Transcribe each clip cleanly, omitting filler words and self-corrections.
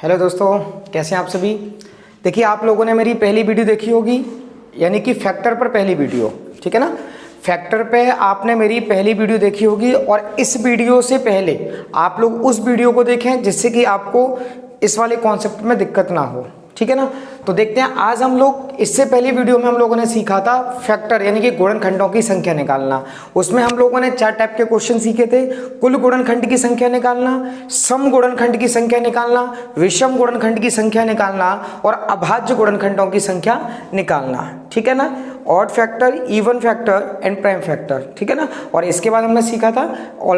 Hello दोस्तों, कैसे हैं आप सभी। देखिए, आप लोगों ने मेरी पहली वीडियो देखी होगी, यानी कि फैक्टर पर पहली वीडियो, ठीक है ना। फैक्टर पे आपने मेरी पहली वीडियो देखी होगी और इस वीडियो से पहले आप लोग उस वीडियो को देखें जिससे कि आपको इस वाले कॉन्सेप्ट में दिक्कत ना हो, ठीक है ना। तो देखते हैं, आज हम लोग इससे पहली वीडियो में हम लोगों ने सीखा था फैक्टर यानी कि गुणनखंडों की संख्या निकालना। उसमें हम लोगों ने 4 टाइप के क्वेश्चन सीखे थे। कुल गुणनखंड की संख्या निकालना, सम गुणनखंड की संख्या निकालना, विषम गुणनखंड की संख्या निकालना और अभाज्य गुणनखंडों की संख्या निकालना, ठीक है ना। Odd factor, even factor and prime factor, ठीक है ना। और इसके बाद हमने सीखा था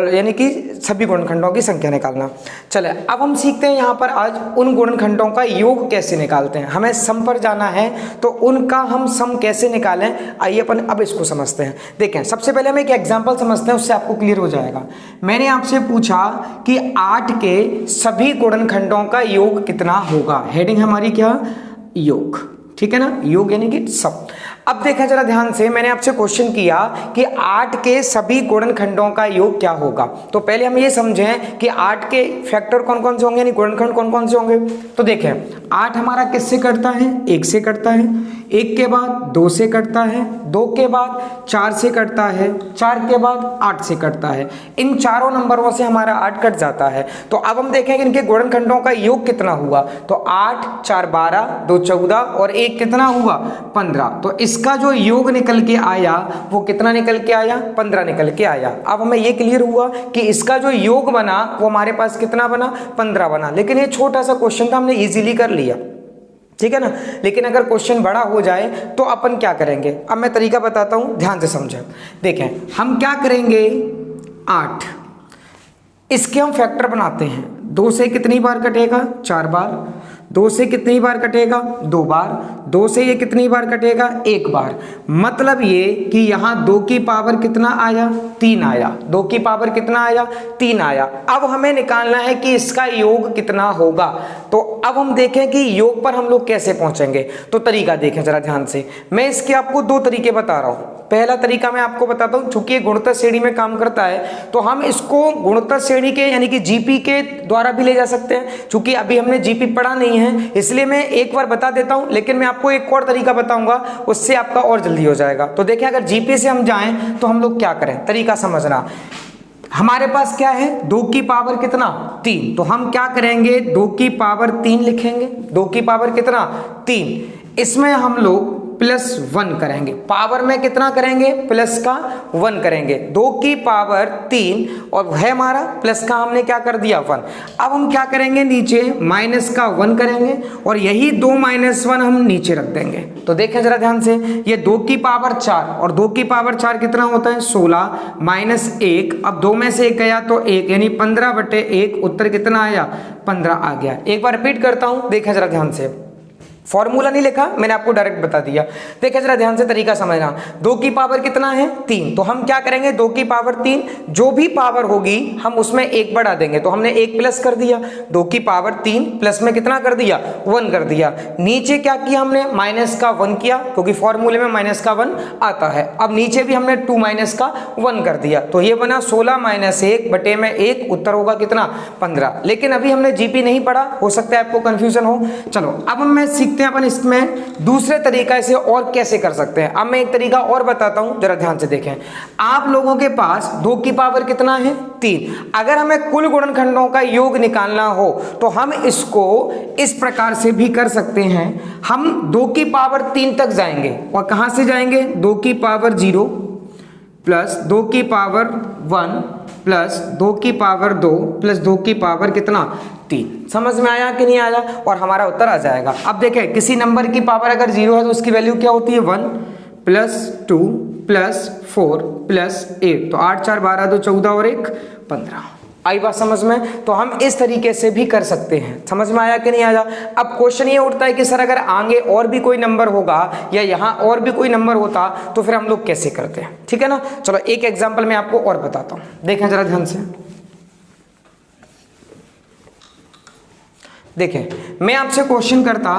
यानी कि सभी गुणनखंडों की संख्या निकालना। चले, अब हम सीखते हैं यहाँ पर आज उन गुणनखंडों का योग कैसे निकालते हैं। हमें सम पर जाना है तो उनका हम सम कैसे निकालें, आइए अपन अब इसको समझते हैं। देखें, सबसे पहले हम एक एग्जांपल समझते हैं, उससे आपको क्लियर हो जाएगा। मैंने आपसे पूछा कि 8 के सभी गुणनखंडों का योग कितना होगा। हेडिंग हमारी क्या, योग, ठीक है ना। योग यानी कि सम। अब देखें जरा ध्यान से, मैंने आपसे क्वेश्चन किया कि 8 के सभी गुणनखंडों का योग क्या होगा। तो पहले हम ये समझें कि 8 के फैक्टर कौन कौन से होंगे, यानी गुणनखंड कौन कौन से होंगे। तो देखें, 8 हमारा किससे कटता है, 1 से कटता है, 1 के बाद 2 से कटता है, 2 के बाद 4 से कटता है, 4 के बाद 8 से कटता है। इन चारों नंबरों से हमारा 8 कट जाता है। तो अब हम देखेंगे इनके गुणनखंडों का योग कितना हुआ। तो 8 4 12, 2 14 और 1 कितना हुआ, 15। तो इसका जो योग निकल के आया वो कितना निकल के आया, 15 निकल के आया। अब हमें ये क्लियर हुआ कि इसका जो योग बना वो हमारे पास कितना बना, 15 बना। लेकिन ये छोटा सा क्वेश्चन था, हमने इजीली कर लिया, ठीक है ना। लेकिन अगर क्वेश्चन बड़ा हो जाए तो अपन क्या करेंगे, अब मैं तरीका बताता हूं, ध्यान से समझें। देखें, हम क्या करेंगे, 8 इसके हम फैक्टर बनाते हैं। 2 से कितनी बार कटेगा, 4 बार। 2 से कितनी बार कटेगा, 2 बार। 2 से ये कितनी बार कटेगा, 1 बार। मतलब ये कि यहां 2 की पावर कितना आया, 3 आया। 2 की पावर कितना आया, 3 आया। अब हमें निकालना है कि इसका योग कितना होगा। तो अब हम देखें कि योग पर हम लोग कैसे पहुंचेंगे। तो तरीका देखें जरा ध्यान से, मैं इसके आपको 2 तरीके बता रहा हूं। पहला तरीका मैं आपको बताता हूं, चूंकि ये गुणोत्तर श्रेणी में काम करता है तो हम इसको गुणोत्तर श्रेणी के यानी कि जीपी के द्वारा भी ले जा सकते हैं। चूंकि अभी हमने जीपी पढ़ा नहीं है इसलिए मैं एक बार बता देता हूं, लेकिन मैं आपको एक और तरीका बताऊंगा, उससे आपका और जल्दी हो जाएगा। तो देखिए, अगर जीपी से हम जाएं तो हम लोग क्या करें, तरीका समझना। हमारे पास क्या है, 2 की पावर कितना, 3। तो हम क्या करेंगे, 2 की पावर 3 लिखेंगे। 2 की पावर कितना, 3। इसमें हम लोग +1 करेंगे। पावर में कितना करेंगे, प्लस का 1 करेंगे। 2 की पावर 3 और है हमारा प्लस का हमने क्या कर दिया, 1। अब हम क्या करेंगे, नीचे माइनस का 1 करेंगे और यही 2 - 1 हम नीचे रख देंगे। तो देखें जरा ध्यान से, ये 2 की पावर 4 और 2 की पावर 4 कितना होता है, 16 -1। अब 2 में से 1 गया तो 1, यानी 15/1। उत्तर कितना आया, 15 आ गया। एक बार रिपीट करता हूं, देखें जरा ध्यान से। फॉर्मूला नहीं लिखा, मैंने आपको डायरेक्ट बता दिया। देखिए जरा ध्यान से, तरीका समझना। 2 की पावर कितना है, 3। तो हम क्या करेंगे, 2 की पावर 3, जो भी पावर होगी हम उसमें 1 बढ़ा देंगे। तो हमने 1 प्लस कर दिया, 2 की पावर 3 प्लस में कितना कर दिया, 1 कर दिया। नीचे क्या किया हमने, माइनस का 1 किया, क्योंकि फॉर्मूले में माइनस का 1 आता है। अब नीचे भी हमने 2 - का 1 कर दिया। तो ये बना 16 - 1/1। उत्तर होगा कितना, 15। लेकिन अभी हमने जीपी नहीं पढ़ा, हो सकता है आपको कंफ्यूजन हो। चलो अब मैं सीखते हैं अपन इसमें दूसरे तरीका से और कैसे कर सकते हैं। अब मैं एक तरीका और बताता हूं, जरा ध्यान से देखें। आप लोगों के पास 2 की पावर कितना है, 3। अगर हमें कुल गुणनखंडों का योग निकालना हो तो हम इसको इस प्रकार से भी कर सकते हैं। हम 2 की पावर 3 तक जाएंगे और कहां से जाएंगे, 2 की पावर 0 प्लस 2 की पावर 1 प्लस 2 की पावर 2 प्लस 2 की पावर कितना, 3। समझ में आया कि नहीं आया, और हमारा उत्तर आ जाएगा। अब देखें, किसी नंबर की पावर अगर 0 है तो उसकी वैल्यू क्या होती है, 1 + 2 + 4 + 8। तो 8 4 12, 2 14 और 1 15। आई बात समझ में। तो हम इस तरीके से भी कर सकते हैं। समझ में आया कि नहीं आया। अब क्वेश्चन ये उठता है कि सर अगर आगे और भी कोई नंबर होगा या यहाँ और भी कोई नंबर होता तो फिर हम लोग कैसे करते हैं, ठीक है ना। चलो एक एग्जाम्पल मैं आपको और बताता हूँ, देखें जरा ध्यान से। देखें, मैं आपसे क्वेश्चन करता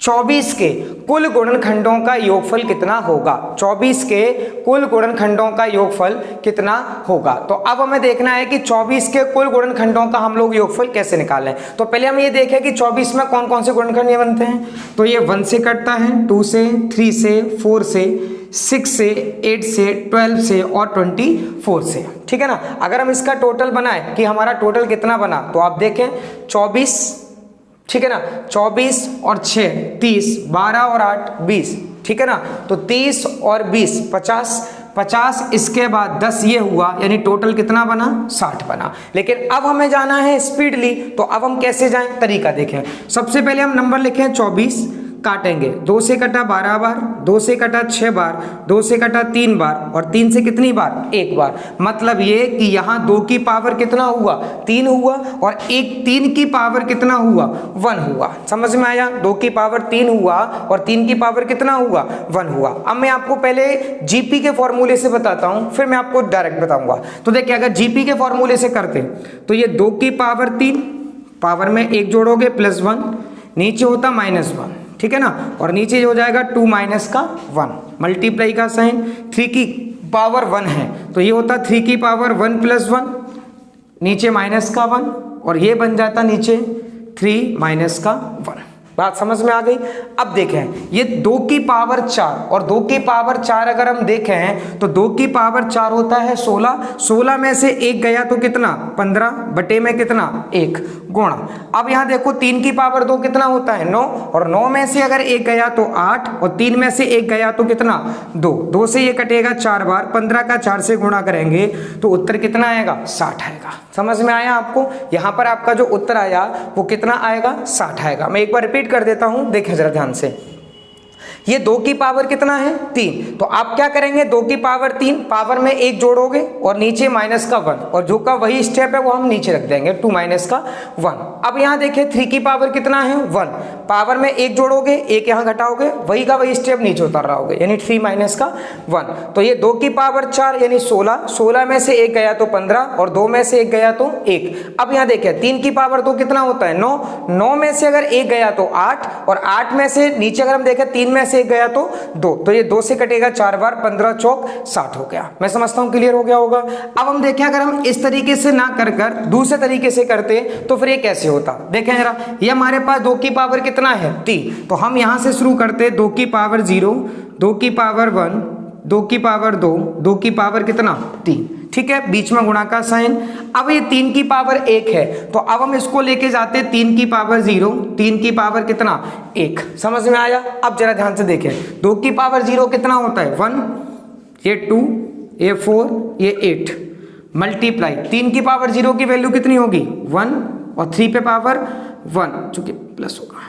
24 के कुल गुणनखंडों का योगफल कितना होगा? 24 के कुल गुणनखंडों का योगफल कितना होगा? तो अब हमें देखना है कि 24 के कुल गुणनखंडों का हम लोग योगफल कैसे निकालें। तो पहले हम ये देखें कि 24 में कौन कौन से गुणनखंड ये बनते हैं। तो ये 1 से कटता है, 2 से, 3 से, 4 से, 6 से, 8 से, 12 से और 24 से, ठीक है ना। अगर हम इसका टोटल बनाए कि हमारा टोटल कितना बना, तो आप देखें 24, ठीक है ना, 24 और 6 30, 12 और 8 20, ठीक है ना। तो 30 और 20 50, 50 इसके बाद 10 ये हुआ, यानी टोटल कितना बना? 60 बना। लेकिन अब हमें जाना है स्पीडली, तो अब हम कैसे जाएं? तरीका देखें। सबसे पहले हम नंबर लिखें 24, काटेंगे, 2 से कटा 12 बार, 2 से कटा 6 बार, 2 से कटा 3 बार और 3 से कितनी बार? 1 बार। मतलब ये कि यहाँ 2 की पावर कितना हुआ? 3 हुआ, और 3 की पावर कितना हुआ? 1 हुआ। समझ में आया? 2 की पावर 3 हुआ और 3 की पावर कितना हुआ? 1 हुआ। अब मैं आपको पहले जीपी के फॉर्मूले से बताता हूँ, फिर मैं आपको डायरेक्ट बताऊंगा। तो देखिए, अगर जीपी के फॉर्मूले से करते तो ये 2 की पावर 3, पावर में 1 जोड़ोगे +1, नीचे होता -1, ठीक है ना, और नीचे हो जाएगा 2 माइनस का 1, मल्टीप्लाई का साइन, 3 की पावर 1 है तो ये होता 3 की पावर 1 + 1, नीचे माइनस का 1, और ये बन जाता नीचे 3 माइनस का 1। बात समझ में आ गई? अब देखें, ये 2 की पावर 4 और 2 की पावर 4 अगर हम देखें तो 2 की पावर 4 होता है 16, 16 में से 1 गया तो कितना? 15 बटे में कितना? 1 गुणा। अब यहाँ देखो 3 की पावर 2 कितना होता है? 9, और 9 में से अगर 1 गया तो 8, और 3 में से 1 गया तो कितना? 2, 2 से ये कटेगा 4 बार, 15 का 4 से गुणा करेंगे तो उत्तर कितना आएगा? 60 आएगा। समझ में आया आपको? यहाँ पर आपका जो उत्तर आया वो कितना आएगा? 60 आएगा। मैं एक बार रिपीट कर देता हूं, देखें जरा ध्यान से। ये 2 की पावर कितना है? 3, तो आप क्या करेंगे? 2 की पावर 3, पावर में 1 जोड़ोगे और नीचे माइनस का 1, और जो का वही स्टेप है वो हम नीचे रख देंगे, 2 माइनस का 1। अब यहाँ देखिए 3 की पावर कितना है? 1, पावर में 1 जोड़ोगे, 1 यहाँ घटाओगे, वही का वही स्टेप नीचे उतर रहा होगा, यानी 3 माइनस का 1। तो ये 2 की पावर 4 यानी 16, 16 में से 1 गया तो 15, और 2 में से 1 गया तो 1। अब यहाँ देखिए 3 की पावर 2 कितना होता है? 9, 9 में से अगर 1 गया तो 8, और 8 में से नीचे अगर हम देखें 3 में से 1 गया तो 2, तो ये 2 से कटेगा 4 बार, 15 चौक 60 हो गया। मैं समझता हूं क्लियर हो गया होगा। अब हम देखें, अगर हम इस तरीके से ना कर कर दूसरे तरीके से करते तो फिर ये कैसे होता? देखें जरा, ये हमारे पास 2 की पावर कितना है? 3, तो हम यहां से शुरू करते, 2 की पावर 0, 2 की पावर 1, 2 की पावर 2, 2 की पावर कितना? 3, ठीक है, बीच में गुणा का साइन। अब ये 3 की पावर 1 है, तो अब हम इसको लेके जाते 3 की पावर 0, 3 की पावर कितना? 1। समझ में आया? अब जरा ध्यान से देखें, 2 की पावर 0 कितना होता है? 1, ये 2, ये 4, ये 8, मल्टीप्लाई 3 की पावर 0 की वैल्यू कितनी होगी? 1, और 3 पे पावर 1 चूंकि प्लस होगा,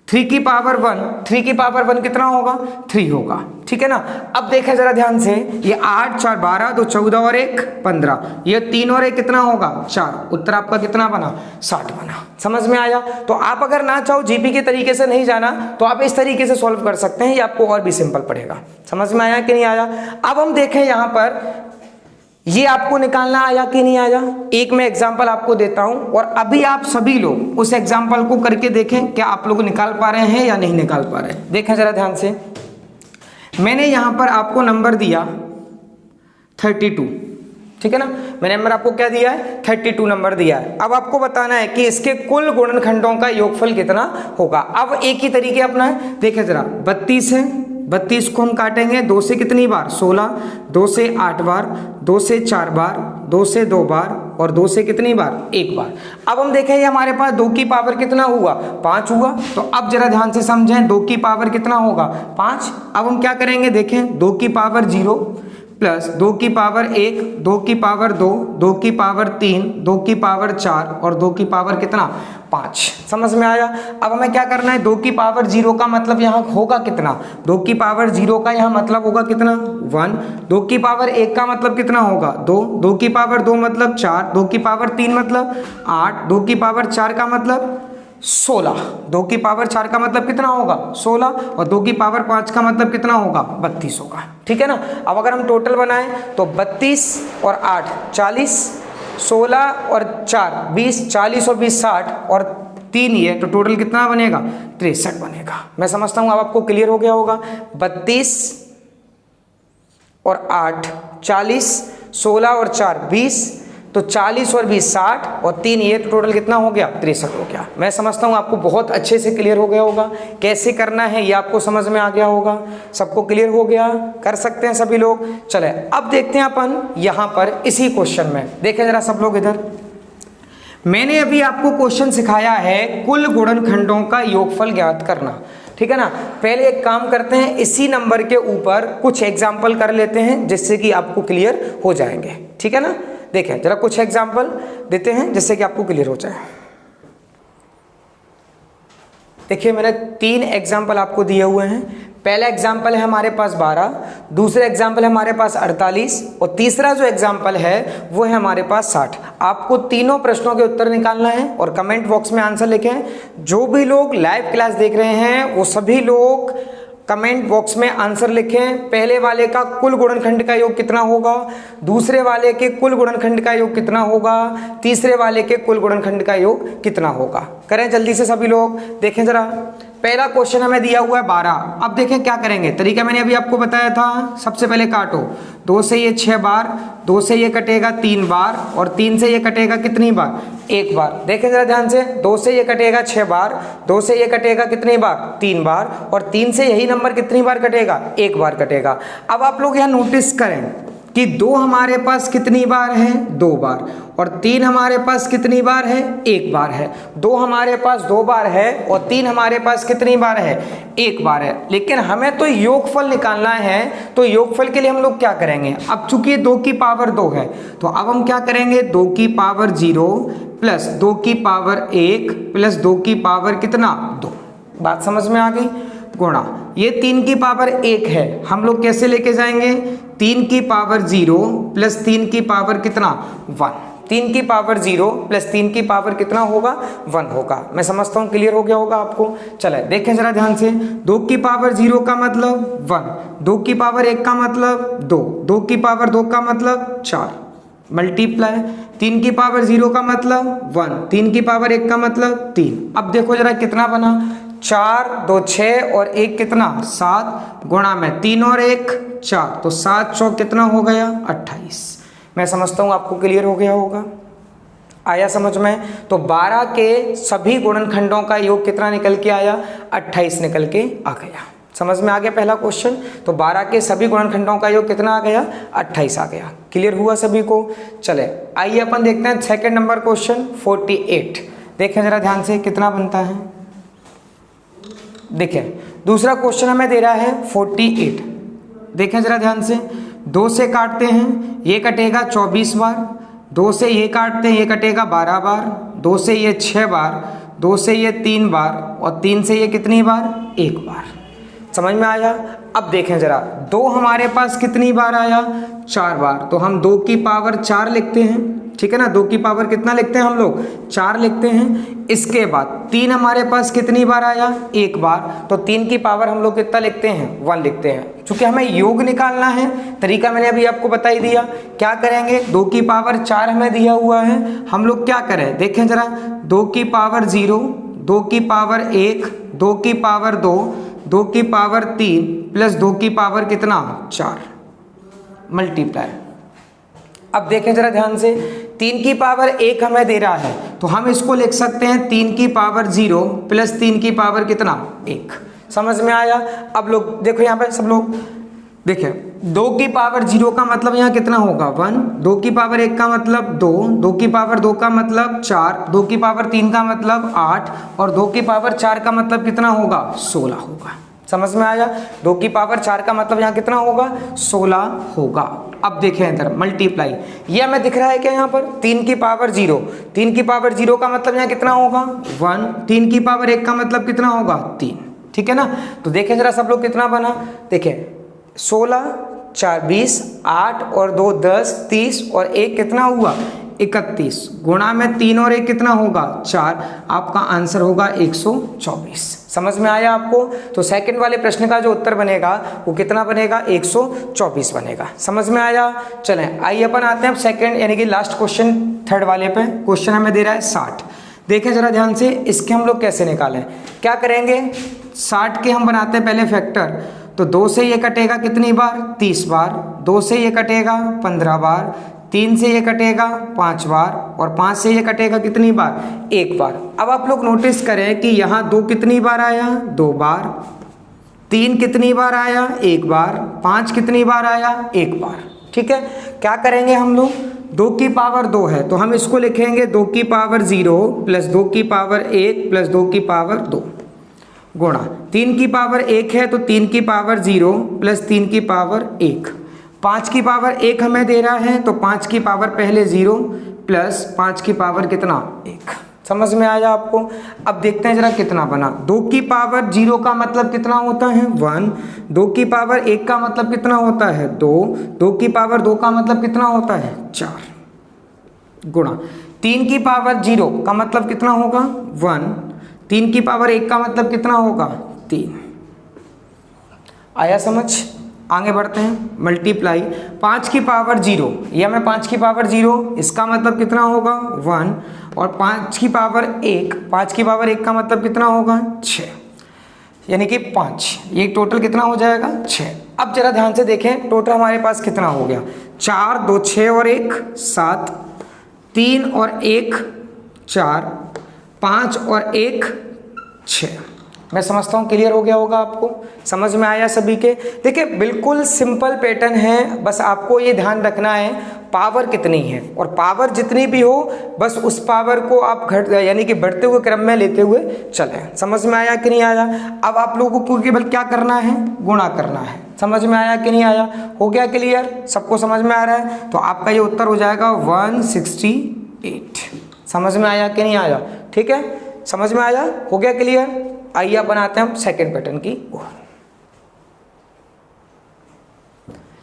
3 की पावर 1, 3 की पावर 1 कितना होगा? 3 होगा, ठीक है ना। अब देखें जरा ध्यान से, ये 8 4 12, 2 14 और 1 15, ये 3 और 1 कितना होगा? 4। उत्तर आपका कितना बना? 60 बना। समझ में आया? तो आप अगर ना चाहो जीपी के तरीके से नहीं जाना तो आप इस तरीके से सॉल्व कर सकते हैं, ये आपको और भी सिंपल पड़ेगा। समझ में आया कि नहीं आया? अब हम देखें यहाँ पर, ये आपको निकालना आया कि नहीं आया? एक मैं एग्जांपल आपको देता हूं, और अभी आप सभी लोग उस एग्जांपल को करके देखें क्या आप लोग निकाल पा रहे हैं या नहीं निकाल पा रहे हैं। देखें जरा ध्यान से, मैंने यहां पर आपको नंबर दिया 32, ठीक है ना। मैंने नंबर आपको क्या दिया है? 32 नंबर दिया है। अब आपको बताना है कि इसके कुल गुणनखंडों का योगफल कितना होगा। अब एक ही तरीके अपना है, देखें जरा, 32 है, 32 को हम काटेंगे 2 से कितनी बार? 16, 2 से 8 बार, 2 से 4 बार, 2 से 2 बार, और 2 से कितनी बार? 1 बार। अब हम देखें, ये हमारे पास 2 की पावर कितना हुआ? 5 हुआ। तो अब जरा ध्यान से समझें, 2 की पावर कितना होगा? 5। अब हम क्या करेंगे? देखें, 2 की पावर 0 प्लस 2 की पावर 1, 2 की पावर 2, 2 की पावर 3, 2 की पावर 4 और 2 की पावर कितना? 5। समझ में आया? अब हमें क्या करना है? 2 की पावर 0 का मतलब यहाँ होगा कितना? 2 की पावर 0 का यहाँ मतलब होगा कितना? 1। 2 की पावर 1 का मतलब कितना होगा? 2। 2 की पावर 2 मतलब 4, 2 की पावर 3 मतलब 8, 2 की पावर 4 का मतलब 16, 2 की पावर 4 का मतलब कितना होगा? 16, और 2 की पावर 5 का मतलब कितना होगा? 32 होगा, ठीक है ना। अब अगर हम टोटल बनाएं तो 32 और 8 40, 16 और 4 20, 40 और 20 60, और 3 ये, तो टोटल कितना बनेगा 63 बनेगा। मैं समझता हूँ अब आपको क्लियर हो गया होगा। 32 और 8 40, 16 और 4 20, तो 40 और 20 60 और 3 ये, तो टोटल कितना हो गया 63 हो गया। मैं समझता हूँ आपको बहुत अच्छे से क्लियर हो गया होगा। कैसे करना है ये आपको समझ में आ गया होगा। सबको क्लियर हो गया, कर सकते हैं सभी लोग। चले अब देखते हैं अपन यहाँ पर इसी क्वेश्चन में, देखें जरा सब लोग इधर। मैंने अभी आपको क्वेश्चन सिखाया है कुल गुणनखंडों का योगफल ज्ञात करना, ठीक है ना। पहले एक काम करते हैं, इसी नंबर के ऊपर कुछ एग्जाम्पल कर लेते हैं जिससे कि आपको क्लियर हो जाएंगे, ठीक है ना। देखें जरा कुछ एग्जाम्पल देते हैं जिससे कि आपको क्लियर हो जाए। देखिए मैंने 3 एग्जाम्पल आपको दिए हुए हैं। पहला एग्जाम्पल है हमारे पास 12, दूसरा एग्जाम्पल है हमारे पास 48 और तीसरा जो एग्जाम्पल है वो है हमारे पास 60। आपको तीनों प्रश्नों के उत्तर निकालना है और कमेंट बॉक्स में आंसर लिखें। जो भी लोग लाइव क्लास देख रहे हैं वो सभी लोग कमेंट बॉक्स में आंसर लिखें। पहले वाले का कुल गुणनखंड का योग कितना होगा, दूसरे वाले के कुल गुणनखंड का योग कितना होगा, तीसरे वाले के कुल गुणनखंड का योग कितना होगा। करें जल्दी से सभी लोग। देखें जरा, पहला क्वेश्चन हमें दिया हुआ है 12। अब देखें क्या करेंगे, तरीका मैंने अभी आपको बताया था। सबसे पहले काटो, 2 से ये 6 बार, 2 से ये कटेगा 3 बार और 3 से ये कटेगा कितनी बार, 1 बार। देखें जरा ध्यान से, 2 से ये कटेगा 6 बार, 2 से ये कटेगा कितनी बार, 3 बार और 3 से यही नंबर कितनी बार कटेगा, 1 बार कटेगा। अब आप लोग यहाँ नोटिस करें कि 2 हमारे पास कितनी बार है, 2 बार, और 3 हमारे पास कितनी बार है, 1 बार है। 2 हमारे पास 2 बार है और 3 हमारे पास कितनी बार है, 1 बार है। लेकिन हमें तो योगफल निकालना है, तो योगफल के लिए हम लोग क्या करेंगे। अब चूंकि 2 की पावर 2 है तो अब हम क्या करेंगे, 2 की पावर 0 प्लस 2 की पावर 1 प्लस 2 की पावर कितना 2। बात समझ में आ गई। गुणा ये 3 की पावर 1 है, हम लोग कैसे लेके जाएंगे, 3 की पावर 0 प्लस 3 की पावर कितना 1। 3 की पावर 0 प्लस 3 की पावर कितना होगा 1 होगा। मैं समझता हूँ क्लियर हो गया होगा आपको। चले देखें जरा ध्यान से, 2 की पावर 0 का मतलब 1, 2 की पावर 1 का मतलब 2, 2 की पावर 2 का मतलब 4, मल्टीप्लाई 3 की पावर 0 का मतलब 1, 3 की पावर 1 का मतलब 3। अब देखो जरा कितना बना, 4 2 6 और 1 कितना 7, गुणा में 3 और 1 4, तो 7 चौक कितना हो गया 28। मैं समझता हूँ आपको क्लियर हो गया होगा। आया समझ में। तो 12 के सभी गुणनखंडों का योग कितना निकल के आया, 28 निकल के आ गया। समझ में आ गया पहला क्वेश्चन। तो 12 के सभी गुणनखंडों का योग कितना आ गया, 28 आ गया। क्लियर हुआ सभी को। चले आइए अपन देखते हैं सेकंड नंबर क्वेश्चन 48। देखें जरा ध्यान से कितना बनता है। देखें दूसरा क्वेश्चन हमें दे रहा है 48। देखें जरा ध्यान से, 2 से काटते हैं, ये कटेगा 24 बार, 2 से ये काटते हैं, ये कटेगा 12 बार, 2 से ये 6 बार, 2 से ये 3 बार और 3 से ये कितनी बार, 1 बार। समझ में आया। अब देखें जरा, 2 हमारे पास कितनी बार आया, 4 बार, तो हम 2 की पावर 4 लिखते हैं, ठीक है ना। 2 की पावर कितना लिखते हैं हम लोग, 4 लिखते हैं। इसके बाद 3 हमारे पास कितनी बार आया, 1 बार, तो 3 की पावर हम लोग कितना लिखते हैं, 1 लिखते हैं। चूंकि हमें योग निकालना है, तरीका मैंने अभी आपको बता ही दिया। क्या करेंगे, 2 की पावर 4 हमें दिया हुआ है, हम लोग क्या करें, देखें जरा, 2 की पावर 0, 2 की पावर 1, 2 की पावर 2, 2 की पावर 3 प्लस 2 की पावर कितना 4, मल्टीप्लाई। अब देखें जरा ध्यान से, 3 की पावर 1 हमें दे रहा है तो हम इसको लिख सकते हैं 3 की पावर 0 प्लस 3 की पावर कितना 1। समझ में आया। अब लोग देखो यहाँ पे सब लोग देखें, 2 की पावर 0 का मतलब यहाँ कितना होगा 1, 2 की पावर 1 का मतलब 2, 2 की पावर 2 का मतलब 4, 2 की पावर 3 का मतलब 8 और 2 की पावर 4 का मतलब कितना होगा 16 होगा। समझ में आया। 2 की पावर 4 का मतलब यहाँ कितना होगा 16 होगा। अब देखें इधर मल्टीप्लाई, ये हमें दिख रहा है क्या यहाँ पर, 3 की पावर 0, 3 की पावर 0 का मतलब यहाँ कितना होगा 1, 3 की पावर 1 का मतलब कितना होगा 3, ठीक है ना। तो देखें जरा सब लोग कितना बना, देखें 16 4 20, 8 और 2 10, 30 और 1 कितना हुआ 31, गुणा में 3 और 1 कितना होगा 4, आपका आंसर होगा 124। समझ में आया आपको। तो सेकंड वाले प्रश्न का जो उत्तर बनेगा वो कितना बनेगा 124 बनेगा। समझ में आया। चलें आइए अपन आते हैं अब सेकंड यानी कि लास्ट क्वेश्चन थर्ड वाले पे। क्वेश्चन हमें दे रहा है 60। देखें जरा ध्यान से, इसके हम लोग कैसे निकालें, क्या करेंगे, 60 के हम बनाते हैं पहले फैक्टर, तो 2 से ये कटेगा कितनी बार, 30 बार, 2 से ये कटेगा 15 बार, 3 से ये कटेगा 5 बार, और 5 से ये कटेगा कितनी बार, 1 बार। अब आप लोग नोटिस करें कि यहाँ 2 कितनी बार आया, 2 बार, 3 कितनी बार आया, 1 बार, 5 कितनी बार आया, 1 बार। ठीक है, क्या करेंगे हम लोग, 2 की पावर 2 है तो हम इसको लिखेंगे 2 की पावर 0 प्लस 2 की पावर 1 प्लस 2 की पावर 2 गुणा 3 की पावर 1 है तो 3 की पावर 0 प्लस 3 की पावर 1, 5 की पावर 1 हमें दे रहा है तो 5 की पावर पहले 0 प्लस 5 की पावर कितना, 1। समझ में आया आपको। अब देखते हैं जरा कितना बना, 2 की पावर 0 का मतलब कितना होता है 1, 2 की पावर 1 का मतलब कितना होता है 2, 2 की पावर 2 का मतलब कितना होता है 4 गुणा 3 की पावर 0 का मतलब कितना होगा 1, 3 की पावर 1 का मतलब कितना होगा 3। आया समझ, आगे बढ़ते हैं, मल्टीप्लाई 5 की पावर 0, या मैं 5 की पावर 0 इसका मतलब कितना होगा 1, और 5 की पावर 1, 5 की पावर 1 का मतलब कितना होगा 6, यानी कि 5, ये टोटल कितना हो जाएगा 6। अब जरा ध्यान से देखें टोटल हमारे पास कितना हो गया, 4 2 6 और 1 7, 3 और 1 4, 5 और 1 6। मैं समझता हूँ क्लियर हो गया होगा, आपको समझ में आया सभी के। देखिए बिल्कुल सिंपल पैटर्न है, बस आपको ये ध्यान रखना है पावर कितनी है, और पावर जितनी भी हो बस उस पावर को आप यानी कि बढ़ते हुए क्रम में लेते हुए चलें। समझ में आया कि नहीं आया। अब आप लोगों को केवल क्या करना है, गुणा करना है। समझ में आया कि नहीं आया, हो गया क्लियर, सबको समझ में आ रहा है, तो आपका ये उत्तर हो जाएगा 168। समझ में आया कि नहीं आया, ठीक है, समझ में आया, हो गया क्लियर। आइए आप बनाते हैं हम सेकेंड पैटर्न की ओर।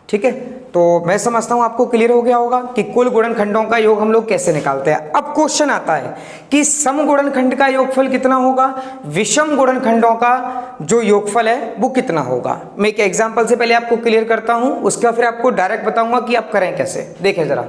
ठीक है, तो मैं समझता हूं आपको क्लियर हो गया होगा कि कुल गुणनखंडों का योग हम लोग कैसे निकालते हैं। अब क्वेश्चन आता है कि सम गुणनखंड का योगफल कितना होगा, विषम गुणनखंडों का जो योगफल है वो कितना होगा। मैं एक एग्जांपल से पहले आपको क्लियर करता हूं, उसके बाद फिर आपको डायरेक्ट बताऊंगा कि आप करें कैसे। देखें जरा,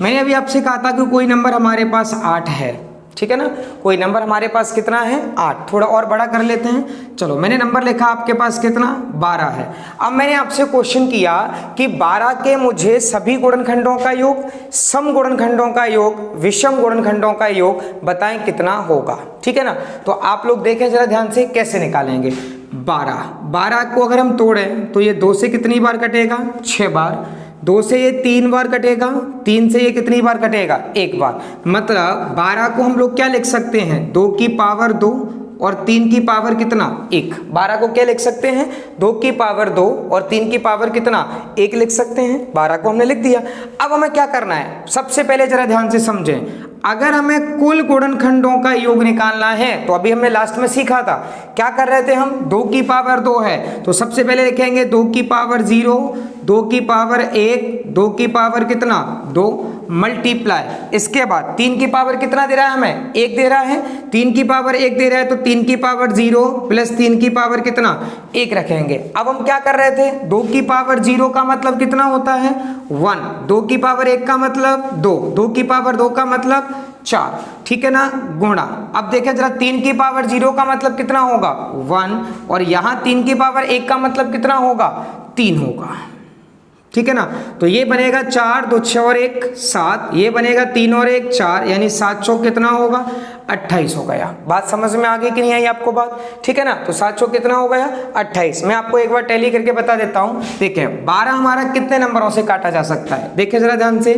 मैंने अभी आपसे कहा था कि कोई नंबर हमारे पास 8 है, ठीक है ना, कोई नंबर हमारे पास कितना है 8, थोड़ा और बड़ा कर लेते हैं। चलो मैंने नंबर लिखा, आपके पास कितना 12 है। अब मैंने आपसे क्वेश्चन किया कि 12 के मुझे सभी गुणनखंडों का योग, सम गुणनखंडों का योग, विषम गुणनखंडों का योग बताएं कितना होगा। ठीक है ना, तो आप लोग देखें जरा ध्यान से कैसे निकालेंगे। 12 को अगर हम तोड़ें तो ये 2 से कितनी बार कटेगा 6 बार, 2 से ये 3 बार कटेगा, 3 से ये कितनी बार कटेगा 1 बार। मतलब 12 को हम लोग क्या लिख सकते हैं 2 की पावर 2 और 3 की पावर कितना 1। 12 को क्या लिख सकते हैं 2 की पावर 2 और 3 की पावर कितना 1 लिख सकते हैं। 12 को हमने लिख दिया। अब हमें क्या करना है, सबसे पहले जरा ध्यान से समझें, अगर हमें कुल गुणनखंडों का योग निकालना है तो अभी हमने लास्ट में सीखा था, क्या कर रहे थे हम, 2 की पावर 2 है तो सबसे पहले लिखेंगे 2 की पावर 0, 2 की पावर 1, 2 की पावर कितना 2 मल्टीप्लाई, इसके बाद 3 की पावर कितना दे रहा है हमें 1 दे रहा है, 3 की पावर 1 दे रहा है तो 3 की पावर 0 प्लस 3 की पावर कितना 1 रखेंगे। अब हम क्या कर रहे थे, 2 की पावर 0 का मतलब कितना होता है 1, 2 की पावर 1 का मतलब 2, 2 की पावर 2 का मतलब 4, ठीक है ना, गुणा। अब देखें जरा 3 की पावर 0 का मतलब कितना होगा 1, और यहां 3 की पावर 1 का मतलब कितना होगा 3 होगा, ठीक है ना। तो ये बनेगा 4 2 6 और 1 7, ये बनेगा 3 और 1 4, यानी 7 चौक कितना होगा 28 हो गया। बात समझ में आ गई कि नहीं आई आपको बात, ठीक है ना। तो 7 चौक कितना हो गया 28। मैं आपको एक बार टैली करके बता देता हूं। देखें 12 हमारा कितने नंबरों से काटा जा सकता है, देखिए जरा ध्यान से,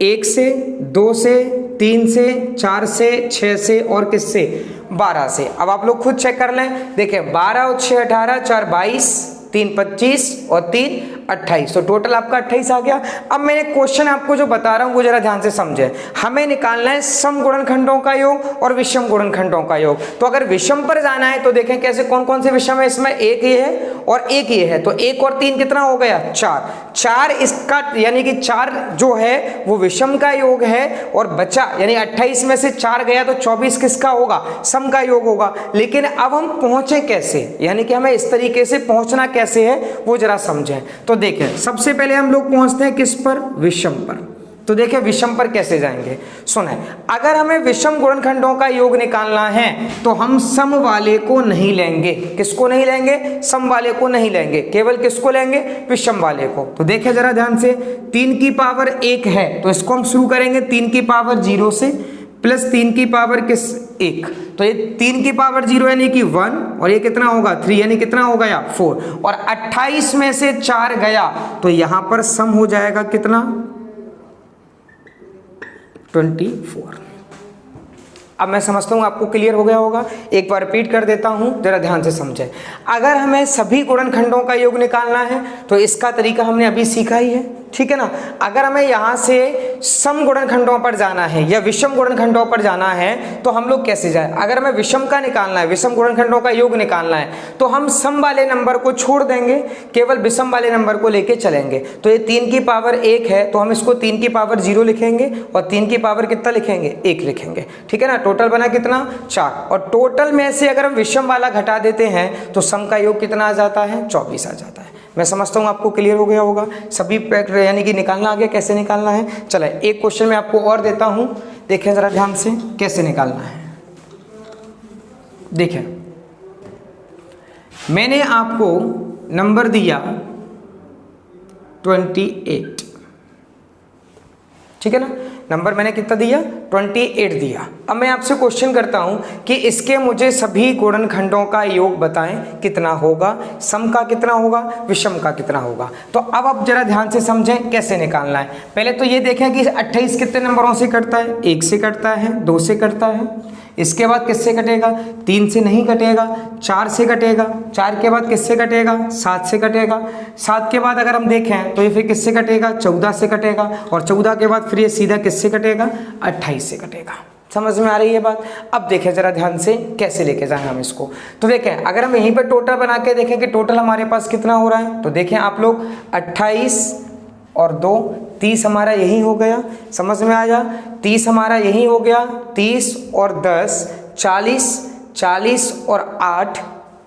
1 से, 2 से, 3 से, 4 से, 6 से और किससे 12 से। अब आप लोग खुद चेक कर लें, देखें 12 और 6 18, 4 22, 3 25 और 3 28, तो टोटल आपका 28 आ गया। अब मैंने क्वेश्चन आपको जो बता रहा हूं वो जरा ध्यान से समझे, हमें निकालना है सम गुणनखंडों का योग और विषम गुणनखंडों का योग। तो अगर विषम पर जाना है तो देखें कैसे, कौन कौन से विषम है, इसमें एक ये है और एक ये है, तो 1 और 3 कितना हो गया 4, 4 इसका यानी कि 4 जो है वो विषम का योग है, और बचा यानी 28 में से 4 गया तो 24 किसका होगा, सम का योग होगा। लेकिन अब हम पहुंचे कैसे, यानी कि हमें इस तरीके से पहुंचना कैसे है वो जरा समझें। तो देखें सबसे पहले हम लोग पहुंचते हैं किस पर, विषम पर। तो देखिए विषम पर कैसे जाएंगे, सुने। अगर हमें विषम गुणनखंडों का योग निकालना है तो हम सम वाले को नहीं लेंगे। किसको नहीं लेंगे? सम वाले को नहीं लेंगे, केवल किसको लेंगे? विषम वाले को। तो देखिए जरा ध्यान से, 3 की पावर 1 है तो इसको हम शुरू करेंगे 3 की पावर 0 से, प्लस 3 की पावर किस 1, तो ये 3 की पावर 0 यानी कि 1, और ये कितना होगा 3 यानी कितना हो गया 4, और 28 में से 4 गया तो यहां पर सम हो जाएगा कितना 24। अब मैं समझता हूँ आपको क्लियर हो गया होगा, एक बार रिपीट कर देता हूँ, जरा ध्यान से समझें। अगर हमें सभी गुणनखंडों का योग निकालना है तो इसका तरीका हमने अभी सीखा ही है, ठीक है ना। अगर हमें यहाँ से सम गुणनखंडों पर जाना है या विषम गुणनखंडों पर जाना है तो हम लोग कैसे जाए? अगर हमें विषम का निकालना है, विषम गुणनखंडों का योग निकालना है, तो हम सम वाले नंबर को छोड़ देंगे, केवल विषम वाले नंबर को लेके चलेंगे। तो ये 3 की पावर 1 है तो हम इसको 3 की पावर 0 लिखेंगे, और 3 की पावर कितना लिखेंगे 1 लिखेंगे, ठीक है ना। टोटल बना कितना 4, और टोटल में से अगर हम विषम वाला घटा देते हैं तो सम का योग कितना आ जाता है 24 आ जाता है। मैं समझता हूँ आपको क्लियर हो गया होगा, सभी यानी कि निकालना आ गया, कैसे निकालना है। चले एक क्वेश्चन मैं आपको और देता हूँ, देखें जरा ध्यान से कैसे निकालना है। देखें, मैंने आपको नंबर दिया 28, ठीक है ना। नंबर मैंने कितना दिया 28 दिया। अब मैं आपसे क्वेश्चन करता हूं कि इसके मुझे सभी गुणनखंडों का योग बताएं, कितना होगा, सम का कितना होगा, विषम का कितना होगा। तो अब आप जरा ध्यान से समझें कैसे निकालना है। पहले तो ये देखें कि 28 कितने नंबरों से कटता है, 1 से कटता है, 2 से कटता है, इसके बाद किससे कटेगा 3 से नहीं कटेगा, 4 से कटेगा, 4 के बाद किससे कटेगा 7 से कटेगा, 7 के बाद अगर हम देखें तो ये फिर किससे कटेगा 14 से कटेगा, और 14 के बाद फिर ये सीधा किससे कटेगा 28 से कटेगा। समझ में आ रही है बात। अब देखें जरा ध्यान से कैसे लेके जाएं हम इसको। तो देखें अगर हम यहीं पर टोटल बना के देखें कि टोटल हमारे पास कितना हो रहा है, तो देखें आप लोग 28 और 2 30 हमारा यही हो गया, समझ में आया। 30 हमारा यही हो गया, 30 और 10 40, 40 और 8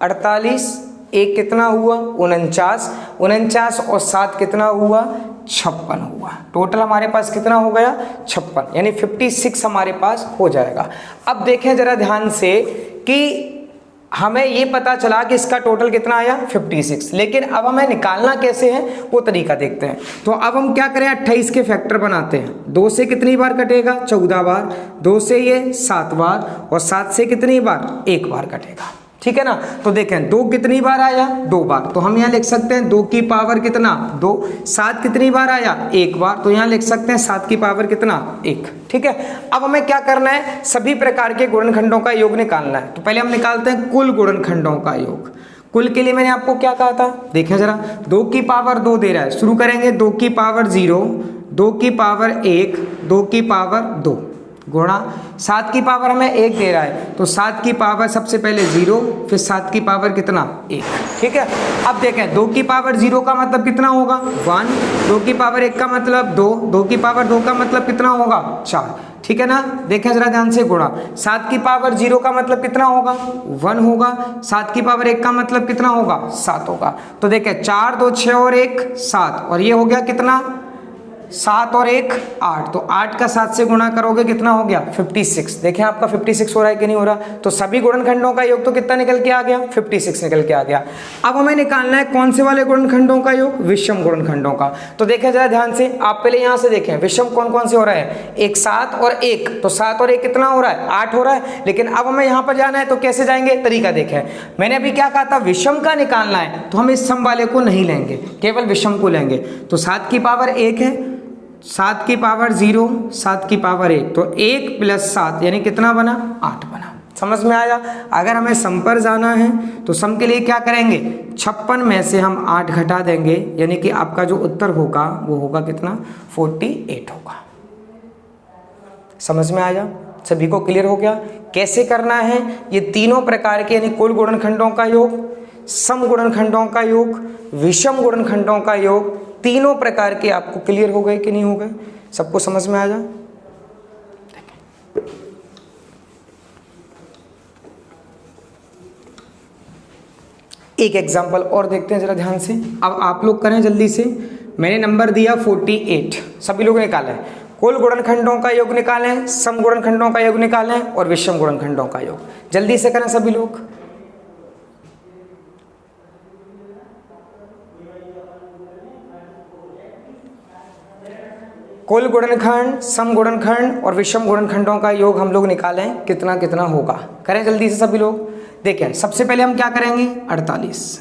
48, एक कितना हुआ 49, 49 और 7 कितना हुआ 56 हुआ। टोटल हमारे पास कितना हो गया 56, यानी 56 हमारे पास हो जाएगा। अब देखें जरा ध्यान से कि हमें ये पता चला कि इसका टोटल कितना आया 56, लेकिन अब हमें निकालना कैसे है वो तरीका देखते हैं। तो अब हम क्या करें 28 के फैक्टर बनाते हैं। 2 से कितनी बार कटेगा 14 बार, 2 से ये 7 बार, और 7 से कितनी बार 1 बार कटेगा, ठीक है ना। तो देखें 2 कितनी बार आया 2 बार, तो हम यहाँ लिख सकते हैं 2 की पावर कितना 2। 7 कितनी बार आया 1 बार, तो यहाँ लिख सकते हैं 7 की पावर कितना 1, ठीक है। अब हमें क्या करना है सभी प्रकार के गुणनखंडों का योग निकालना है। तो पहले हम निकालते हैं कुल गुणनखंडों का योग। कुल के लिए मैंने आपको क्या कहा था, देखें जरा 2 की पावर 2 दे रहा है, शुरू करेंगे 2 की पावर 0, 2 की पावर 1, 2 की पावर 2 गुणा 7 की पावर हमें 1 दे रहा है, तो 7 की पावर सबसे पहले 0, फिर 7 की पावर कितना 1, ठीक है। अब देखें 2 की पावर 0 का मतलब कितना होगा 1, 2 की पावर 1 का मतलब 2, 2 की पावर 2 का मतलब कितना होगा 4, ठीक है ना। देखें जरा ध्यान से गुणा 7 की पावर 0 का मतलब कितना होगा 1 होगा, 7 की पावर 1 का मतलब कितना होगा 7 होगा। तो देखें 4 2 6 और 1 7, और ये हो गया कितना 7 और 1 8, तो 8 का 7 से गुणा करोगे कितना हो गया 56। देखें आपका 56 हो रहा है कि नहीं हो रहा। तो सभी गुणनखंडों का योग तो कितना निकल के आ गया 56 निकल के आ गया। अब हमें निकालना है कौन से वाले गुणनखंडों का योग, विषम गुणनखंडों का। तो देखें जरा ध्यान से, आप पहले यहाँ से देखें विषम कौन कौन से हो रहे हैं, एक 7 और 1, तो 7 और 1 कितना हो रहा है 8 हो रहा है। लेकिन अब हमें यहाँ पर जाना है तो कैसे जाएंगे, तरीका देखें। मैंने अभी क्या कहा था विषम का निकालना है तो हम इस सम वाले को नहीं लेंगे, केवल विषम को लेंगे। तो 7 की पावर 1 है, 7 की पावर 0, 7 की पावर 1, तो 1 + 7 यानी कितना बना 8 बना। समझ में आया। अगर हमें सम पर जाना है तो सम के लिए क्या करेंगे 56 में से हम 8 घटा देंगे, यानी कि आपका जो उत्तर होगा वो होगा कितना 48 होगा। समझ में आया, सभी को क्लियर हो गया कैसे करना है। ये तीनों प्रकार के यानी कुल गुणनखंडों का योग, सम गुणनखंडों का योग, विषम गुणनखंडों का योग, तीनों प्रकार के आपको क्लियर हो गए कि नहीं हो गए, सबको समझ में आ जा। एक एग्जांपल और देखते हैं जरा ध्यान से। अब आप लोग करें जल्दी से। मैंने नंबर दिया 48, सभी लोग निकाले। कुल गुणनखंडों का योग निकालें, सम गुणनखंडों का योग निकालें और विषम गुणनखंडों का योग। जल्दी से करें सभी लोग। कुल गुणनखंड, सम गुणनखंड और विषम गुणनखंडों का योग हम लोग निकालें, कितना कितना होगा। करें जल्दी से सभी लोग। देखें सबसे पहले हम क्या करेंगे, 48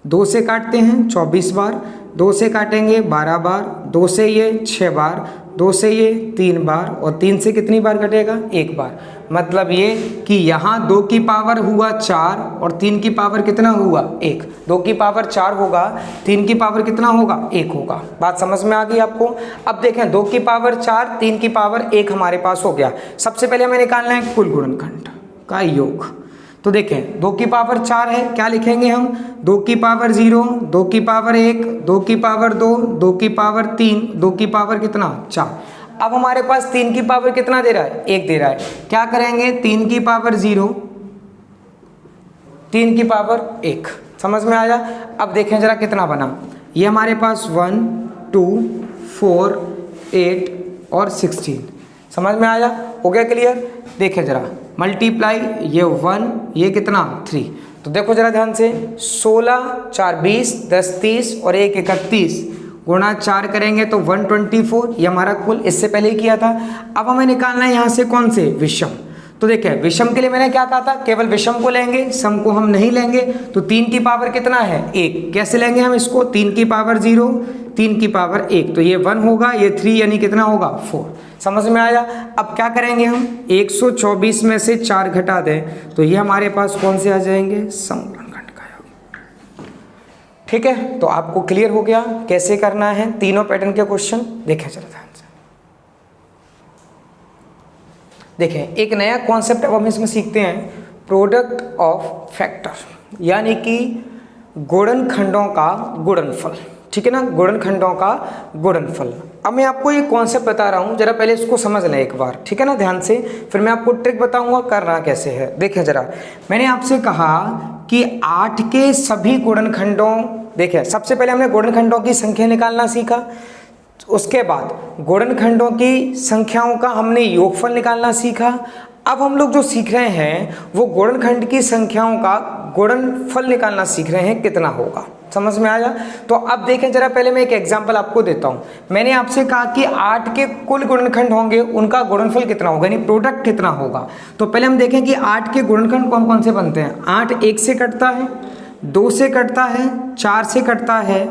2 से काटते हैं 24 बार, 2 से काटेंगे 12 बार, 2 से ये 6 बार, 2 से ये 3 बार और 3 से कितनी बार कटेगा, 1 बार। मतलब ये कि यहाँ 2 की पावर हुआ 4 और 3 की पावर कितना हुआ 1। 2 की पावर 4 होगा, 3 की पावर कितना होगा 1 होगा। बात समझ में आ गई आपको। अब देखें 2 की पावर 4, 3 की पावर 1 हमारे पास हो गया। सबसे पहले हमें निकालना है कुल गुणनखंड का योग। तो देखें 2 की पावर 4 है, क्या लिखेंगे हम, 2 की पावर 0, 2 की पावर 1, 2 की पावर 2, 2 की पावर 3, 2 की पावर कितना 4। अब हमारे पास 3 की पावर कितना दे रहा है, 1 दे रहा है। क्या करेंगे, 3 की पावर 0, 3 की पावर 1। समझ में आया। अब देखें जरा कितना बना, ये हमारे पास 1 2 4 8 और 16। समझ में आया, हो गया क्लियर। देखें जरा मल्टीप्लाई, ये 1, ये कितना 3। तो देखो जरा ध्यान से, 16 4 20, 10 30 और 1 31 गुणा 4 करेंगे तो 124। ये हमारा कुल इससे पहले ही किया था। अब हमें निकालना है यहाँ से कौन से, विषम। तो देखिए विषम के लिए मैंने क्या कहा था, केवल विषम को लेंगे, सम को हम नहीं लेंगे। तो 3 की पावर कितना है 1, कैसे लेंगे हम इसको, 3 की पावर 0, 3 की पावर 1, तो ये 1 होगा, ये 3 यानी कितना होगा 4। समझ में आया। अब क्या करेंगे हम, 124 में से 4 घटा दें तो ये हमारे पास कौन से आ जाएंगे, सम गुणनखंड का योग। ठीक है, तो आपको क्लियर हो गया कैसे करना है तीनों पैटर्न के क्वेश्चन। देखें जरा ध्यान से, देखें एक नया कॉन्सेप्ट अब हम इसमें सीखते हैं, प्रोडक्ट ऑफ फैक्टर, यानी कि गुणनखंडों का गुणनफल। ठीक है ना, गुणनखंडों का गुणनफल। अब मैं आपको ये कॉन्सेप्ट बता रहा हूँ, जरा पहले इसको समझ लें एक बार, ठीक है ना, ध्यान से। फिर मैं आपको ट्रिक बताऊंगा करना कैसे है। देखें जरा, मैंने आपसे कहा कि 8 के सभी गुणनखंडों, देखें सबसे पहले हमने गुणनखंडों की संख्या निकालना सीखा, उसके बाद गुणनखंडों की संख्याओं का हमने योगफल निकालना सीखा। अब हम लोग जो सीख रहे हैं वो गुणनखंड की संख्याओं का गुणनफल निकालना सीख रहे हैं, कितना होगा। समझ में आया। तो अब देखें जरा, पहले मैं एक एग्जांपल आपको देता हूं। मैंने आपसे कहा कि 8 के कुल गुणनखंड होंगे, उनका गुणनफल कितना होगा, यानी प्रोडक्ट कितना होगा। तो पहले हम देखें कि 8 के गुणनखंड कौन कौन से बनते हैं। 8 1 से कटता है, 2 से कटता है, 4 से कटता है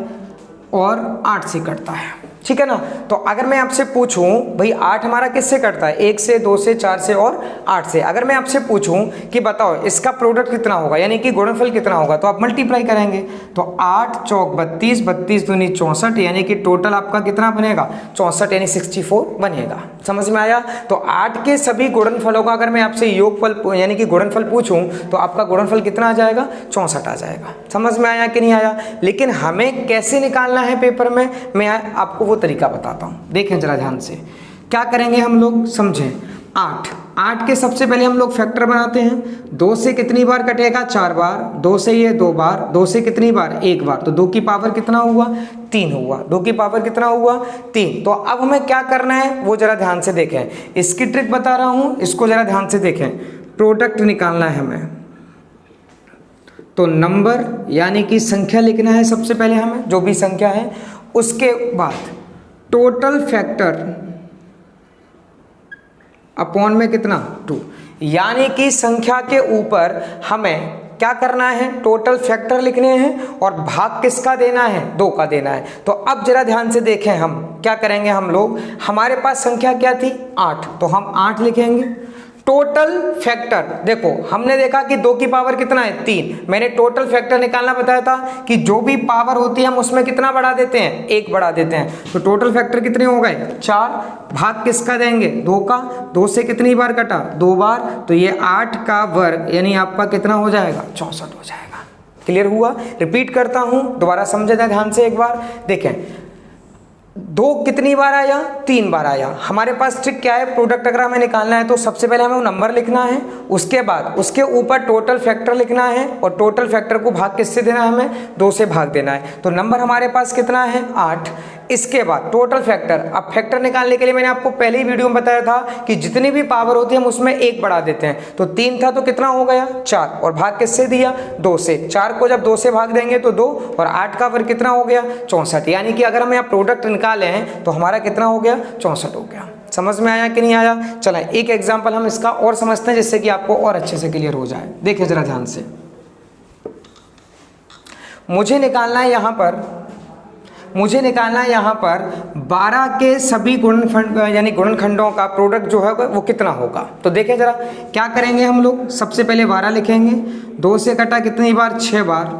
और 8 से कटता है। ठीक है ना। तो अगर मैं आपसे पूछूं भाई 8 हमारा किससे कटता है, 1 से, 2 से, 4 से और 8 से। अगर मैं आपसे पूछूं कि बताओ इसका प्रोडक्ट कितना होगा, यानी कि गुणनफल कितना होगा, तो आप मल्टीप्लाई करेंगे। तो 8 चौक 32, 32 दूनी 64, यानी कि टोटल आपका कितना बनेगा 64, यानी 64 बनेगा। समझ में आया। तो 8 के सभी गुणनफलों का अगर मैं आपसे योगफल यानी कि गुणनफल पूछूं तो आपका गुणनफल कितना आ जाएगा, 64 आ जाएगा। समझ में आया कि नहीं आया। लेकिन हमें कैसे निकालना है पेपर में, मैं आपको वो तरीका बताता हूं। देखें जरा ध्यान से, क्या करेंगे हम लोग, समझें। 8 के सबसे पहले हम लोग फैक्टर बनाते हैं। 2 से कितनी बार कटेगा, 4 बार, 2 से ये 2 बार, 2 से कितनी बार 1 बार, तो 2 की पावर कितना हुआ 3 हुआ, 2 की पावर कितना हुआ 3। तो अब हमें क्या करना है वो जरा ध्यान से देखें, इसकी ट्रिक बता रहा हूं, इसको जरा ध्यान से देखें। प्रोडक्ट निकालना है हमें, तो नंबर यानी कि संख्या लिखना है सबसे पहले हमें, जो भी संख्या है, उसके बाद टोटल फैक्टर अपॉन में कितना 2, यानी कि संख्या के ऊपर हमें क्या करना है, टोटल फैक्टर लिखने हैं और भाग किसका देना है, 2 का देना है। तो अब जरा ध्यान से देखें, हम क्या करेंगे, हम लोग, हमारे पास संख्या क्या थी 8, तो हम 8 लिखेंगे। टोटल फैक्टर देखो, हमने देखा कि 2 की पावर कितना है 3। मैंने टोटल फैक्टर निकालना बताया था कि जो भी पावर होती है हम उसमें कितना बढ़ा देते हैं, 1 बढ़ा देते हैं। तो टोटल फैक्टर कितने हो गए 4, भाग किसका देंगे 2 का, 2 से कितनी बार कटा 2 बार, तो ये 8 का वर्ग यानी आपका कितना हो जाएगा 64 हो जाएगा। क्लियर हुआ। रिपीट करता हूं, दोबारा समझे ध्यान से एक बार। देखें 2 कितनी बार आया, 3 बार आया। हमारे पास ट्रिक क्या है, प्रोडक्ट अगर हमें निकालना है तो सबसे पहले हमें वो नंबर लिखना है, उसके बाद उसके ऊपर टोटल फैक्टर लिखना है और टोटल फैक्टर को भाग किससे देना है, हमें 2 से भाग देना है। तो नंबर हमारे पास कितना है, 8। इसके बाद टोटल फैक्टर, अब फैक्टर निकालने के लिए मैंने आपको पहले ही वीडियो में बताया था कि जितनी भी पावर होती है हम उसमें 1 बढ़ा देते हैं। तो 3 था तो कितना हो गया, 4, और भाग किससे दिया, 2 से। 4 को जब 2 से भाग देंगे तो 2, और 8 का फिर कितना हो गया, 64। यानी कि अगर हम यहाँ प्रोडक्ट निकाले हैं तो हमारा कितना हो गया, 64 हो गया। समझ में आया कि नहीं आया? चला एक एग्जाम्पल हम इसका और समझते हैं जिससे कि आपको और अच्छे से क्लियर हो जाए। देखिए जरा ध्यान से, मुझे निकालना है यहाँ पर 12 के सभी गुणनखंड यानी गुणनखंडों का प्रोडक्ट जो है वो कितना होगा। तो देखें जरा क्या करेंगे हम लोग, सबसे पहले 12 लिखेंगे, 2 से कटा कितनी बार, 6 बार,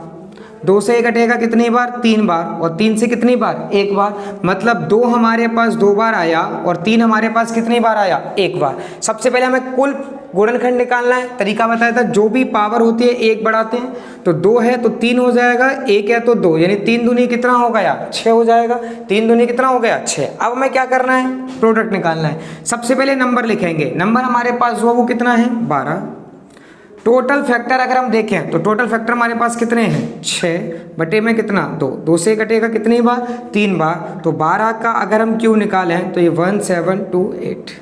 2 से ये कटेगा कितनी बार, 3 बार, और 3 से कितनी बार, 1 बार। मतलब 2 हमारे पास 2 बार आया और 3 हमारे पास कितनी बार आया, 1 बार। सबसे पहले हमें कुल गुणनखंड निकालना है, तरीका बताया था, जो भी पावर होती है 1 बढ़ाते हैं। तो 2 है तो 3 हो जाएगा, 1 है तो 2, यानी 3 दूनी कितना हो गया, 6 हो जाएगा। 3 दूनी कितना हो गया, 6। अब हमें क्या करना है, प्रोडक्ट निकालना है। सबसे पहले नंबर लिखेंगे, नंबर हमारे पास जो है वो कितना है, 12। टोटल फैक्टर अगर हम देखें तो टोटल फैक्टर हमारे पास कितने हैं, 6 बटे में कितना, 2, 2 से कटेगा कितनी बार, 3 बार। तो 12 का अगर हम क्यू निकालें तो ये 1728।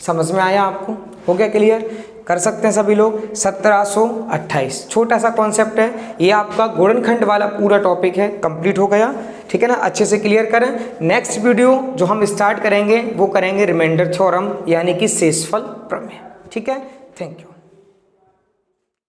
समझ में आया आपको, हो गया क्लियर? कर सकते हैं सभी लोग। 1728 छोटा सा कॉन्सेप्ट है ये, आपका गुणनखंड वाला पूरा टॉपिक है, कंप्लीट हो गया। ठीक है ना, अच्छे से क्लियर करें। नेक्स्ट वीडियो जो हम स्टार्ट करेंगे वो करेंगे रिमाइंडर थ्योरम यानी कि शेषफल प्रमेय। ठीक है, थैंक यू।